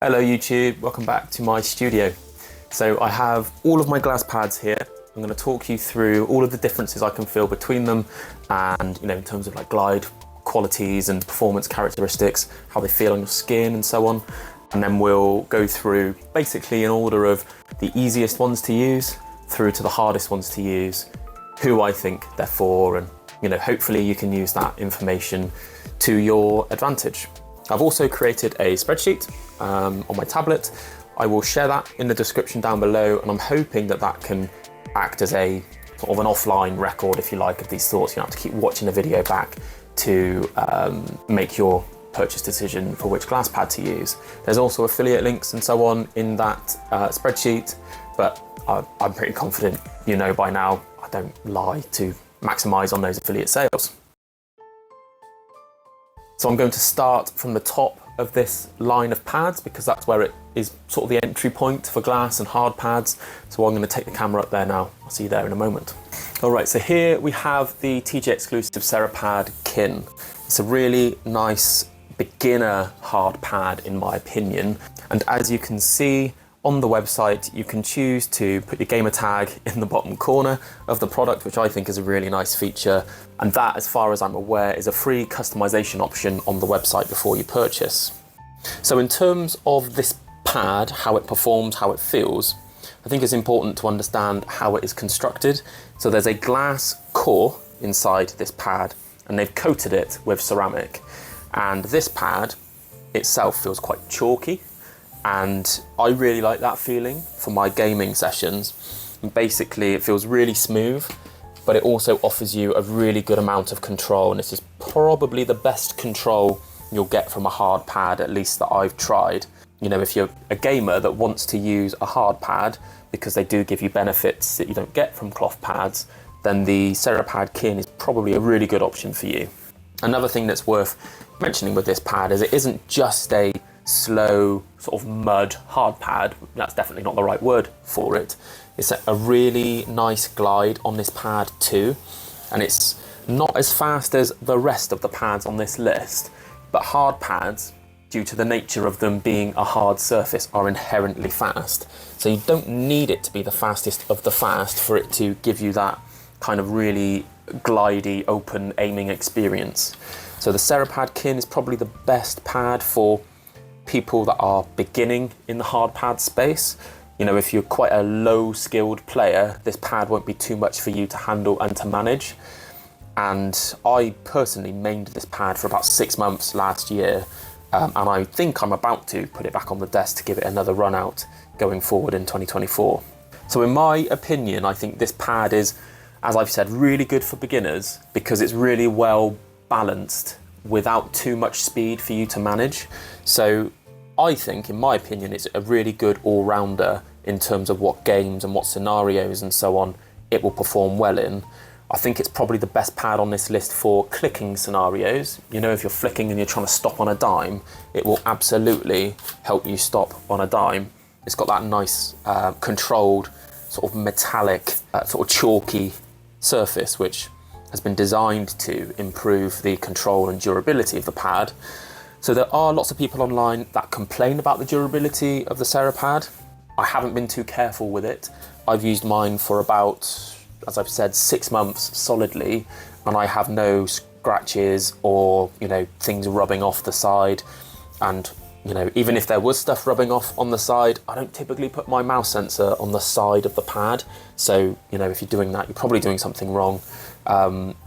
Hello YouTube, welcome back to my studio. So I have all of my glass pads here. I'm going to talk you through all of the differences I can feel between them and in terms of like glide qualities and performance characteristics, how they feel on your skin and so on. And then we'll go through basically in order of the easiest ones to use through to the hardest ones to use, who I think they're for, and hopefully you can use that information to your advantage. I've also created a spreadsheet on my tablet. I will share that in the description down below, and I'm hoping that that can act as a sort of an offline record, if you like, of these thoughts. You don't have to keep watching the video back to make your purchase decision for which glass pad to use. There's also affiliate links and so on in that spreadsheet, but I'm pretty confident by now I don't lie to maximize on those affiliate sales. So I'm going to start from the top of this line of pads because that's where it is sort of the entry point for glass and hard pads. So I'm going to take the camera up there now. I'll see you there in a moment. All right, so here we have the TJX exclusive Cerapad Kin. It's a really nice beginner hard pad in my opinion. And as you can see on the website, you can choose to put your gamer tag in the bottom corner of the product, which I think is a really nice feature. And that, as far as I'm aware, is a free customization option on the website before you purchase. So in terms of this pad, how it performs, how it feels, I think it's important to understand how it is constructed. So there's a glass core inside this pad, and they've coated it with ceramic. And this pad itself feels quite chalky. And I really like that feeling for my gaming sessions. And basically it feels really smooth, but it also offers you a really good amount of control, and this is probably the best control you'll get from a hard pad, at least that I've tried. If you're a gamer that wants to use a hard pad because they do give you benefits that you don't get from cloth pads, then the Cerapad Kin is probably a really good option for you. Another thing that's worth mentioning with this pad is it isn't just a slow sort of mud hard pad. That's definitely not the right word for it. It's a really nice glide on this pad too, and it's not as fast as the rest of the pads on this list, but hard pads, due to the nature of them being a hard surface, are inherently fast. So you don't need it to be the fastest of the fast for it to give you that kind of really glidey open aiming experience. So the Cerapad Kin is probably the best pad for people that are beginning in the hard pad space. If you're quite a low skilled player, this pad won't be too much for you to handle and to manage. And I personally mained this pad for about 6 months last year, and I think I'm about to put it back on the desk to give it another run out going forward in 2024. So in my opinion, I think this pad is, as I've said, really good for beginners because it's really well balanced without too much speed for you to manage. So I think, in my opinion, it's a really good all-rounder in terms of what games and what scenarios and so on it will perform well in. I think it's probably the best pad on this list for clicking scenarios. If you're flicking and you're trying to stop on a dime, it will absolutely help you stop on a dime. It's got that nice controlled sort of metallic, sort of chalky surface, which has been designed to improve the control and durability of the pad. So there are lots of people online that complain about the durability of the Cerapad. I haven't been too careful with it. I've used mine for about, as I've said, 6 months solidly, and I have no scratches or things rubbing off the side. And even if there was stuff rubbing off on the side, I don't typically put my mouse sensor on the side of the pad. So if you're doing that, you're probably doing something wrong.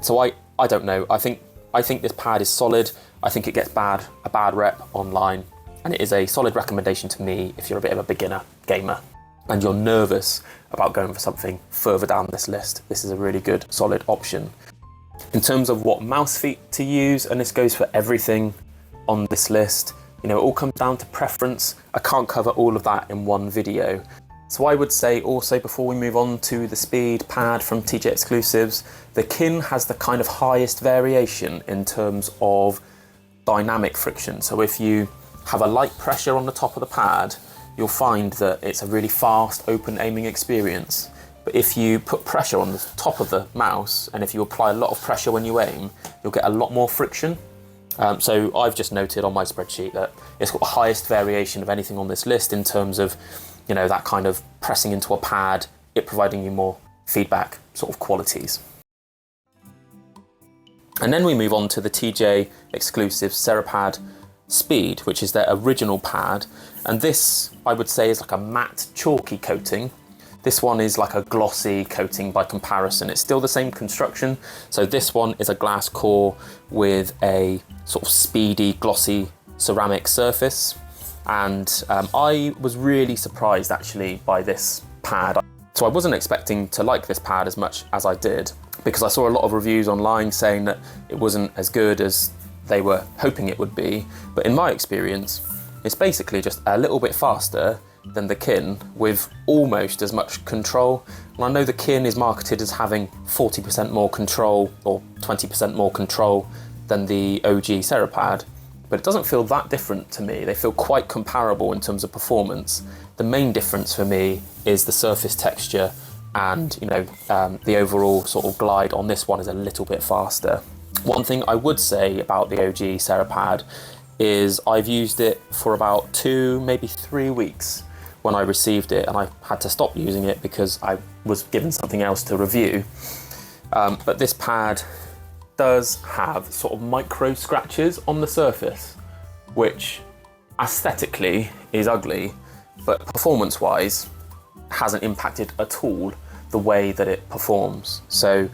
So I don't know. I think this pad is solid. I think it gets a bad rep online, and it is a solid recommendation to me if you're a bit of a beginner gamer and you're nervous about going for something further down this list. This is a really good, solid option. In terms of what mouse feet to use, and this goes for everything on this list, it all comes down to preference. I can't cover all of that in one video. So I would say also, before we move on to the Speed pad from TJX Exclusives, the Kin has the kind of highest variation in terms of dynamic friction. So if you have a light pressure on the top of the pad, you'll find that it's a really fast open aiming experience. But if you put pressure on the top of the mouse, and if you apply a lot of pressure when you aim, you'll get a lot more friction. So I've just noted on my spreadsheet that it's got the highest variation of anything on this list in terms of, you know, that kind of pressing into a pad, it providing you more feedback sort of qualities. And then we move on to the TJ exclusive Cerapad Speed, which is their original pad. And this, I would say, is like a matte chalky coating. This one is like a glossy coating by comparison. It's still the same construction. So this one is a glass core with a sort of speedy, glossy ceramic surface. And I was really surprised actually by this pad. So I wasn't expecting to like this pad as much as I did, because I saw a lot of reviews online saying that it wasn't as good as they were hoping it would be. But in my experience, it's basically just a little bit faster than the Kin with almost as much control. And I know the Kin is marketed as having 40% more control or 20% more control than the OG Cerapad, but it doesn't feel that different to me. They feel quite comparable in terms of performance. The main difference for me is the surface texture, and you know, the overall sort of glide on this one is a little bit faster. One thing I would say about the OG Cerapad is I've used it for about 2, maybe 3 weeks when I received it, and I had to stop using it because I was given something else to review. But this pad does have sort of micro scratches on the surface, which aesthetically is ugly, but performance-wise hasn't impacted at all the way that it performs. So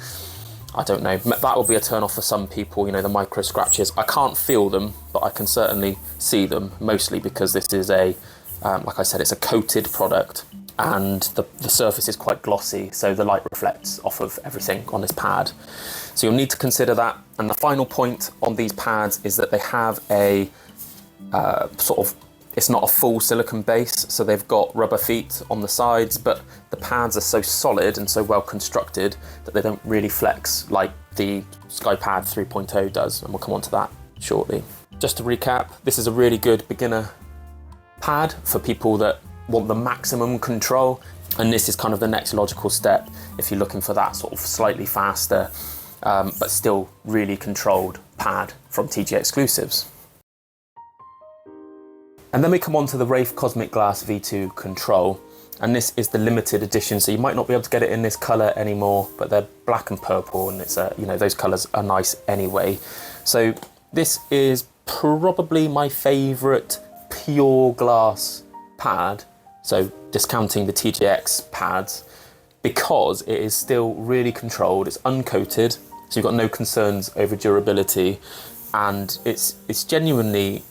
I don't know, that will be a turn off for some people, you know, the micro scratches. I can't feel them, but I can certainly see them, mostly because this is a, like I said, it's a coated product, and the surface is quite glossy, so the light reflects off of everything on this pad. So you'll need to consider that. And the final point on these pads is that they have a sort of, it's not a full silicone base, so they've got rubber feet on the sides, but the pads are so solid and so well constructed that they don't really flex like the SkyPAD 3.0 does, and we'll come on to that shortly. Just to recap, this is a really good beginner pad for people that want the maximum control, and this is kind of the next logical step if you're looking for that sort of slightly faster but still really controlled pad from TJ Exclusives. And then we come on to the Wraith Cosmic Glass V2 Control, and this is the limited edition, so you might not be able to get it in this colour anymore, but they're black and purple, and it's you know, those colours are nice anyway. So this is probably my favourite pure glass pad, so discounting the TJX pads, because it is still really controlled, it's uncoated, so you've got no concerns over durability, and it's genuinely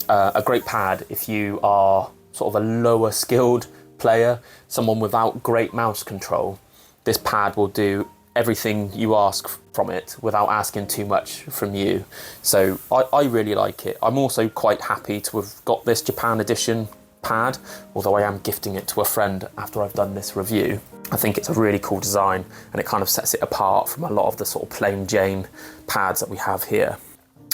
a great pad if you are sort of a lower skilled player, someone without great mouse control. This pad will do everything you ask from it without asking too much from you. So I really like it. I'm also quite happy to have got this Japan edition pad, although I am gifting it to a friend after I've done this review. I think it's a really cool design, and it kind of sets it apart from a lot of the sort of plain Jane pads that we have here.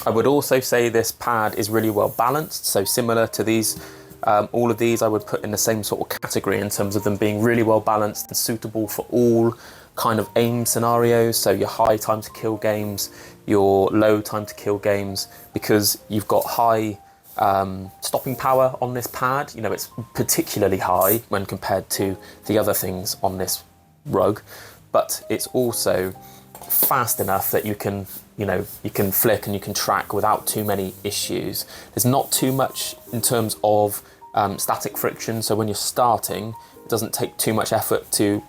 I would also say this pad is really well balanced, so similar to these, all of these I would put in the same sort of category in terms of them being really well balanced and suitable for all kind of aim scenarios, so your high time to kill games, your low time to kill games, because you've got high stopping power on this pad. You know, it's particularly high when compared to the other things on this rug, but it's also fast enough that you can, you know, you can flick and you can track without too many issues. There's not too much in terms of static friction, so when you're starting, it doesn't take too much effort to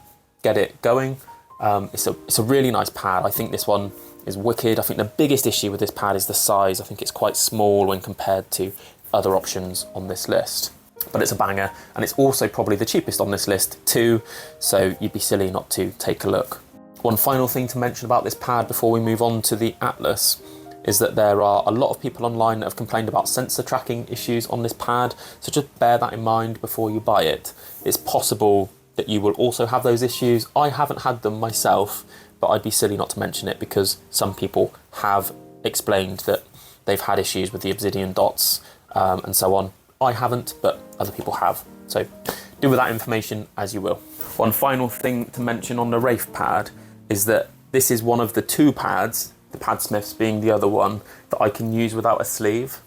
get it going. It's a really nice pad. I think this one is wicked. I think the biggest issue with this pad is the size. I think it's quite small when compared to other options on this list, but it's a banger, and it's also probably the cheapest on this list too, so you'd be silly not to take a look. One final thing to mention about this pad before we move on to the Atlas is that there are a lot of people online that have complained about sensor tracking issues on this pad, so just bear that in mind before you buy it. It's possible that you will also have those issues. I haven't had them myself, but I'd be silly not to mention it because some people have explained that they've had issues with the obsidian dots and so on. I haven't, but other people have. So do with that information as you will. One final thing to mention on the Wraith pad is that this is one of the two pads the Padsmiths being the other one, that I can use without a sleeve.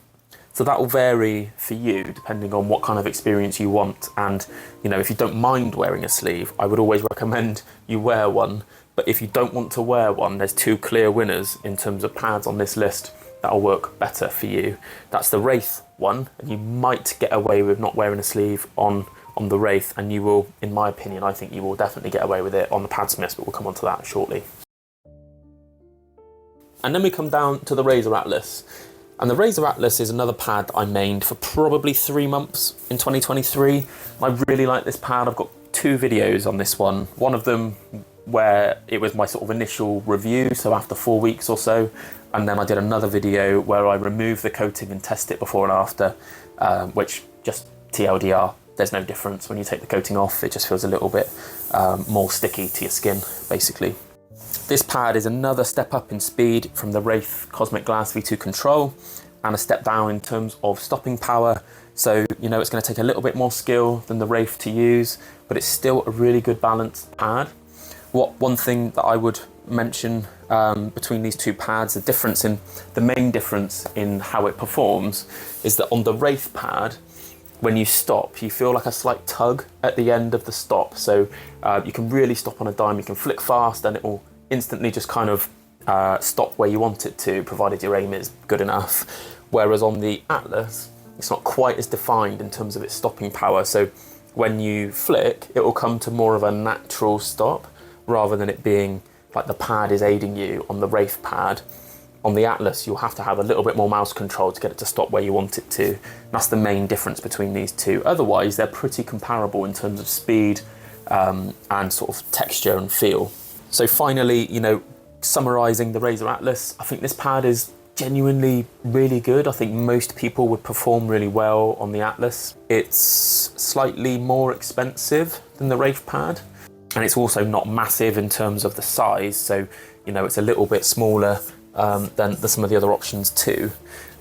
So that will vary for you depending on what kind of experience you want. And you know, if you don't mind wearing a sleeve, I would always recommend you wear one. But if you don't want to wear one, there's two clear winners in terms of pads on this list that'll work better for you. That's the Wraith one, and you might get away with not wearing a sleeve on the Wraith, and you will, in my opinion, I think you will definitely get away with it on the Padsmiths, but we'll come on to that shortly. And then we come down to the Razer Atlas. And the Razer Atlas is another pad that I mained for probably 3 months in 2023. I really like this pad. I've got 2 videos on this one. One of them where it was my sort of initial review, so after 4 weeks or so. And then I did another video where I removed the coating and test it before and after, which just TLDR, there's no difference. When you take the coating off, it just feels a little bit more sticky to your skin, basically. This pad is another step up in speed from the Wraith Cosmic Glass V2 Control, and a step down in terms of stopping power. So, you know, it's going to take a little bit more skill than the Wraith to use, but it's still a really good balanced pad. One thing that I would mention between these two pads, the main difference in how it performs is that on the Wraith pad, when you stop, you feel like a slight tug at the end of the stop. So you can really stop on a dime, you can flick fast and it will instantly just kind of stop where you want it to, provided your aim is good enough. Whereas on the Atlas, it's not quite as defined in terms of its stopping power. So when you flick, it will come to more of a natural stop rather than it being like the pad is aiding you on the Wraith pad. On the Atlas, you'll have to have a little bit more mouse control to get it to stop where you want it to. That's the main difference between these two. Otherwise, they're pretty comparable in terms of speed and sort of texture and feel. So finally, you know, summarizing the Razer Atlas, I think this pad is genuinely really good. I think most people would perform really well on the Atlas. It's slightly more expensive than the Wraith pad, and it's also not massive in terms of the size. So, you know, it's a little bit smaller than some of the other options too.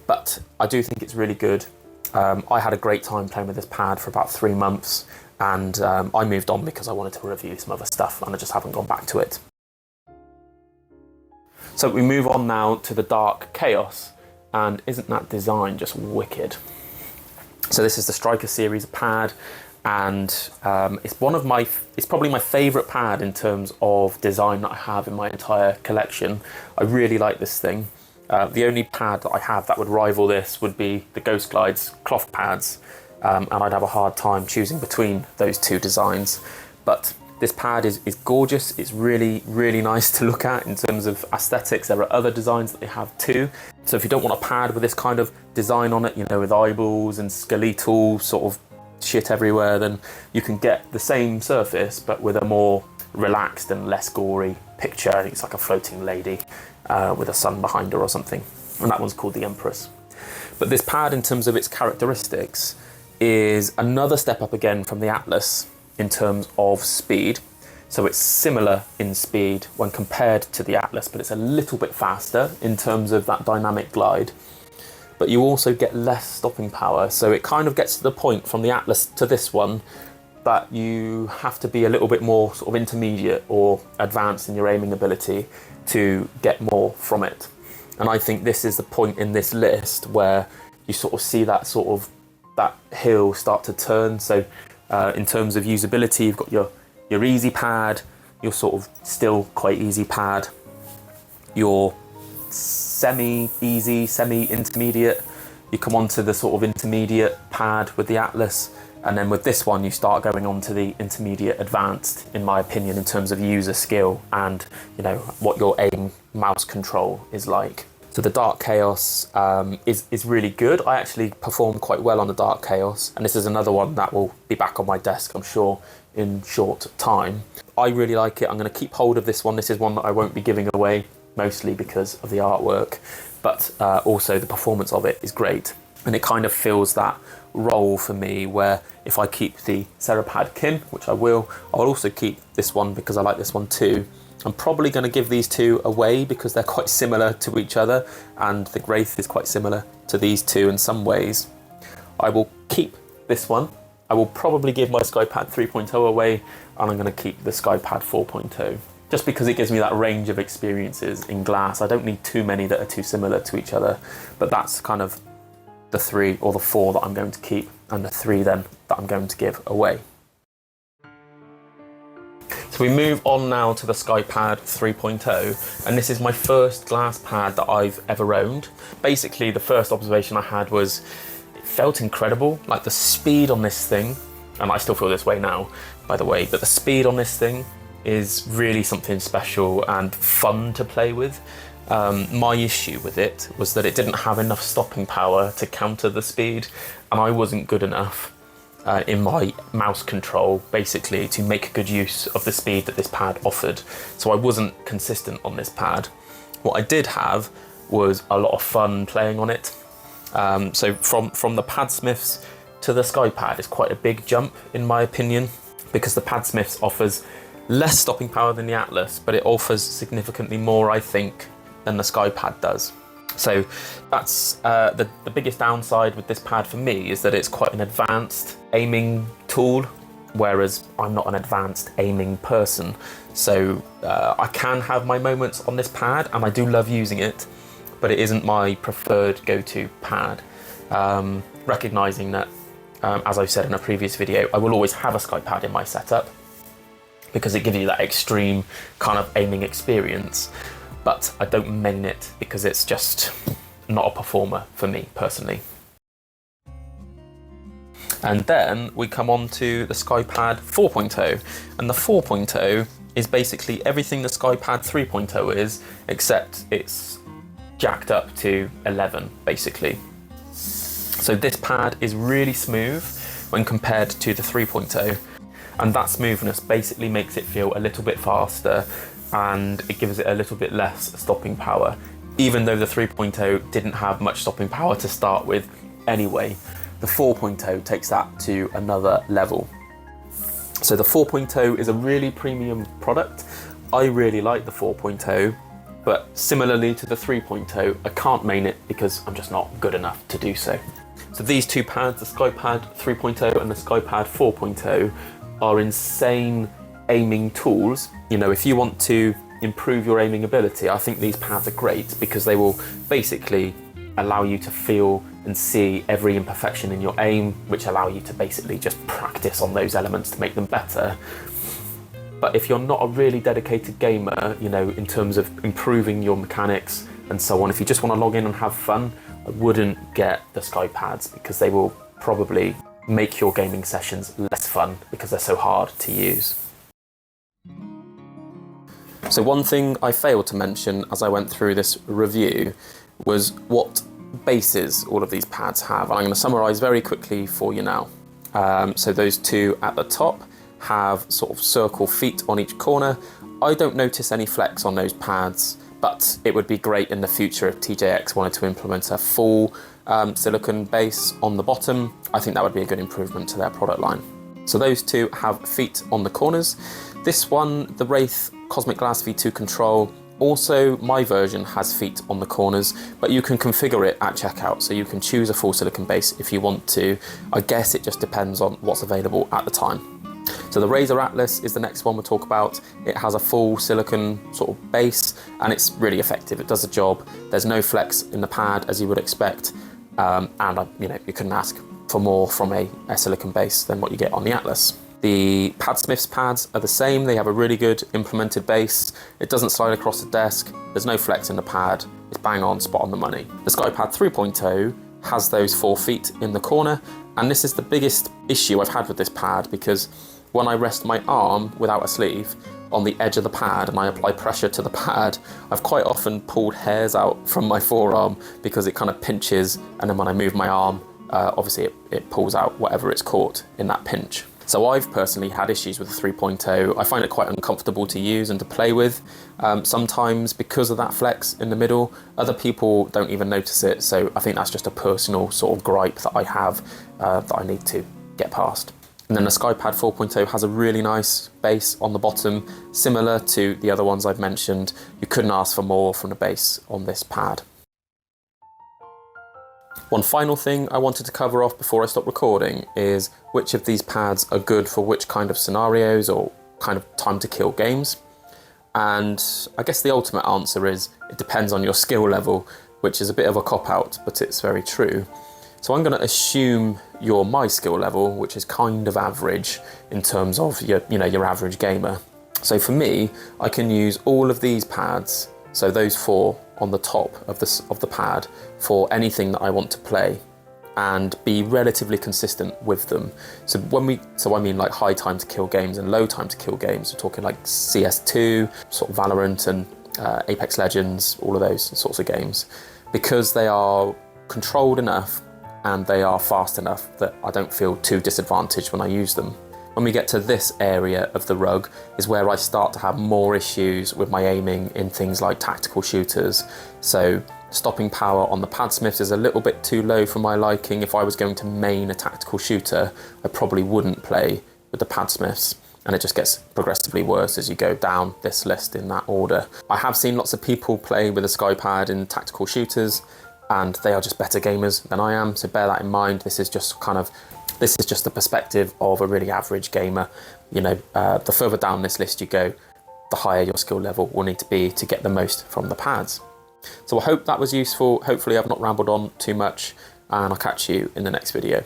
But I do think it's really good. I had a great time playing with this pad for about 3 months, and I moved on because I wanted to review some other stuff and I just haven't gone back to it. So we move on now to the Dark Chaos, and isn't that design just wicked? So this is the Striker series pad, and it's probably my favourite pad in terms of design that I have in my entire collection. I really like this thing. The only pad that I have that would rival this would be the Ghost Glides cloth pads, and I'd have a hard time choosing between those two designs. But this pad is gorgeous. It's really, really nice to look at in terms of aesthetics. There are other designs that they have too. So if you don't want a pad with this kind of design on it, you know, with eyeballs and skeletal sort of shit everywhere, then you can get the same surface but with a more relaxed and less gory picture. I think it's like a floating lady with a sun behind her or something, and that one's called the Empress. But this pad, in terms of its characteristics, is another step up again from the Atlas in terms of speed. So it's similar in speed when compared to the Atlas, but it's a little bit faster in terms of that dynamic glide. But you also get less stopping power. So it kind of gets to the point from the Atlas to this one that you have to be a little bit more sort of intermediate or advanced in your aiming ability to get more from it. And I think this is the point in this list where you sort of see that hill start to turn. So in terms of usability, you've got your easy pad, your sort of still quite easy pad, your semi-easy, semi-intermediate. You come onto the sort of intermediate pad with the Atlas, and then with this one you start going on to the intermediate advanced, in my opinion, in terms of user skill and, you know, what your aim mouse control is like. So the Dark Chaos is really good. I actually performed quite well on the Dark Chaos, and this is another one that will be back on my desk, I'm sure, in short time. I really like it. I'm going to keep hold of this one. This is one that I won't be giving away, mostly because of the artwork, but also the performance of it is great. And it kind of fills that role for me where if I keep the Cerapad Kin, which I will, I'll also keep this one because I like this one too. I'm probably going to give these two away because they're quite similar to each other, and the Wraith is quite similar to these two in some ways. I will keep this one. I will probably give my SkyPAD 3.0 away, and I'm going to keep the SkyPAD 4.0. just because it gives me that range of experiences in glass. I don't need too many that are too similar to each other, but that's kind of the 3 or the 4 that I'm going to keep, and the 3 then that I'm going to give away. So we move on now to the SkyPAD 3.0, and this is my first glass pad that I've ever owned. Basically, the first observation I had was it felt incredible, like the speed on this thing, and I still feel this way now, by the way, but the speed on this thing is really something special and fun to play with. My issue with it was that it didn't have enough stopping power to counter the speed, and I wasn't good enough in my mouse control, basically, to make good use of the speed that this pad offered. So I wasn't consistent on this pad. What I did have was a lot of fun playing on it. So from the Padsmiths to the SkyPAD is quite a big jump, in my opinion, because the Padsmiths offers less stopping power than the Atlas, but it offers significantly more, I think, than the SkyPAD does. So that's the biggest downside with this pad for me, is that it's quite an advanced aiming tool, whereas I'm not an advanced aiming person. So I can have my moments on this pad, and I do love using it, but it isn't my preferred go-to pad. Recognizing that, as I've said in a previous video, I will always have a SkyPAD in my setup because it gives you that extreme kind of aiming experience. But I don't main it because it's just not a performer for me personally. And then we come on to the SkyPAD 4.0, and the 4.0 is basically everything the SkyPAD 3.0 is, except it's jacked up to 11 basically. So this pad is really smooth when compared to the 3.0, and that smoothness basically makes it feel a little bit faster, and it gives it a little bit less stopping power, even though the 3.0 didn't have much stopping power to start with anyway. The 4.0 takes that to another level. So the 4.0 is a really premium product. I really like the 4.0, but similarly to the 3.0, I can't main it because I'm just not good enough to do so. So these two pads, the SkyPAD 3.0 and the SkyPAD 4.0, are insane aiming tools. You know, if you want to improve your aiming ability, I think these pads are great because they will basically allow you to feel and see every imperfection in your aim, which allow you to basically just practice on those elements to make them better. But if you're not a really dedicated gamer, you know, in terms of improving your mechanics and so on, if you just want to log in and have fun, I wouldn't get the SkyPads because they will probably make your gaming sessions less fun because they're so hard to use. So one thing I failed to mention as I went through this review was what bases all of these pads have. I'm going to summarise very quickly for you now. So those two at the top have sort of circle feet on each corner. I don't notice any flex on those pads, but it would be great in the future if TJX wanted to implement a full silicone base on the bottom. I think that would be a good improvement to their product line. So those two have feet on the corners. This one, the Wraith Cosmic Glass V2 Control, also my version has feet on the corners, but you can configure it at checkout, so you can choose a full silicone base if you want to. I guess it just depends on what's available at the time. So the Razer Atlas is the next one we'll talk about. It has a full silicone sort of base, and it's really effective. It does the job. There's no flex in the pad as you would expect, and you know, you couldn't ask for more from a silicone base than what you get on the Atlas. The Padsmiths pads are the same. They have a really good implemented base. It doesn't slide across the desk. There's no flex in the pad. It's bang on, spot on the money. The SkyPAD 3.0 has those 4 feet in the corner, and this is the biggest issue I've had with this pad, because when I rest my arm without a sleeve on the edge of the pad and I apply pressure to the pad, I've quite often pulled hairs out from my forearm because it kind of pinches, and then when I move my arm, obviously it pulls out whatever it's caught in that pinch. So I've personally had issues with the 3.0. I find it quite uncomfortable to use and to play with, sometimes because of that flex in the middle. Other people don't even notice it, so I think that's just a personal sort of gripe that I have that I need to get past. And then the SkyPAD 4.0 has a really nice base on the bottom, similar to the other ones I've mentioned. You couldn't ask for more from the base on this pad. One final thing I wanted to cover off before I stop recording is which of these pads are good for which kind of scenarios or kind of time to kill games. And I guess the ultimate answer is it depends on your skill level, which is a bit of a cop-out, but it's very true. So I'm going to assume you're my skill level, which is kind of average in terms of your average gamer. So for me, I can use all of these pads, so those 4 on the top of the pad, for anything that I want to play, and be relatively consistent with them. So I mean like high time to kill games and low time to kill games. We're talking like CS2, sort of Valorant and Apex Legends, all of those sorts of games, because they are controlled enough and they are fast enough that I don't feel too disadvantaged when I use them. When we get to this area of the rug is where I start to have more issues with my aiming in things like tactical shooters. So stopping power on the Padsmiths is a little bit too low for my liking. If I was going to main a tactical shooter, I probably wouldn't play with the Padsmiths, and it just gets progressively worse as you go down this list in that order. I have seen lots of people play with a SkyPAD in tactical shooters, and they are just better gamers than I am, so bear that in mind. This is just the perspective of a really average gamer. The further down this list you go, the higher your skill level will need to be to get the most from the pads. So I hope that was useful. Hopefully I've not rambled on too much, and I'll catch you in the next video.